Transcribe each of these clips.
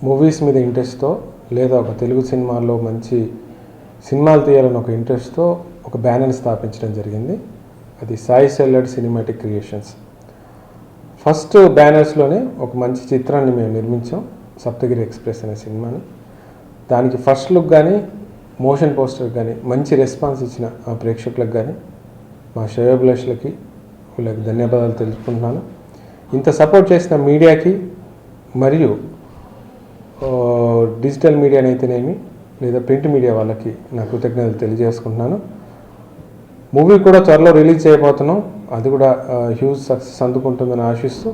Movies మీద ఇంట్రెస్ట్తో లేదా ఒక తెలుగు సినిమాల్లో మంచి సినిమాలు తీయాలని ఒక ఇంట్రెస్ట్తో ఒక బ్యానర్ని స్థాపించడం జరిగింది. అది సాయి సెల్లడ్ సినిమాటిక్ క్రియేషన్స్. ఫస్ట్ బ్యానర్స్లోనే ఒక మంచి చిత్రాన్ని మేము నిర్మించాం, సప్తగిరి ఎక్స్ప్రెస్ అనే సినిమాని. దానికి ఫస్ట్ లుక్ కానీ మోషన్ పోస్టర్ కానీ మంచి రెస్పాన్స్ ఇచ్చిన ఆ ప్రేక్షకులకు కానీ మా శ్రేయోభిలాషులకి వీళ్ళకి ధన్యవాదాలు తెలుపుకుంటున్నాను. ఇంత సపోర్ట్ చేసిన మీడియాకి మరియు డిజిటల్ మీడియానైతేనేమి లేదా ప్రింట్ మీడియా వాళ్ళకి నా కృతజ్ఞతలు తెలియజేసుకుంటున్నాను. మూవీ కూడా త్వరలో రిలీజ్ చేయబోతున్నాం. అది కూడా హ్యూజ్ సక్సెస్ అందుకుంటుందని ఆశిస్తూ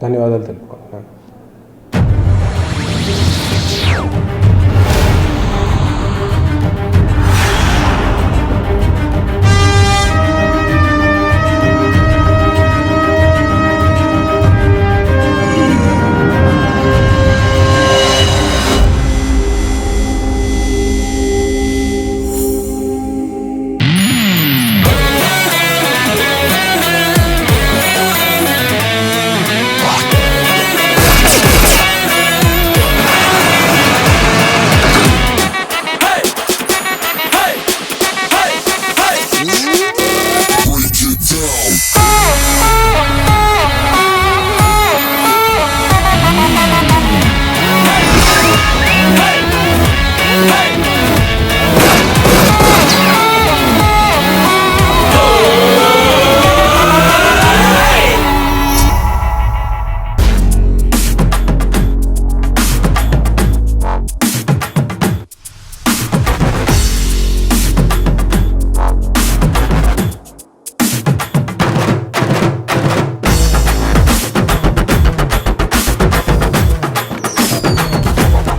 ధన్యవాదాలు తెలుపుకుంటున్నాను. Break it down.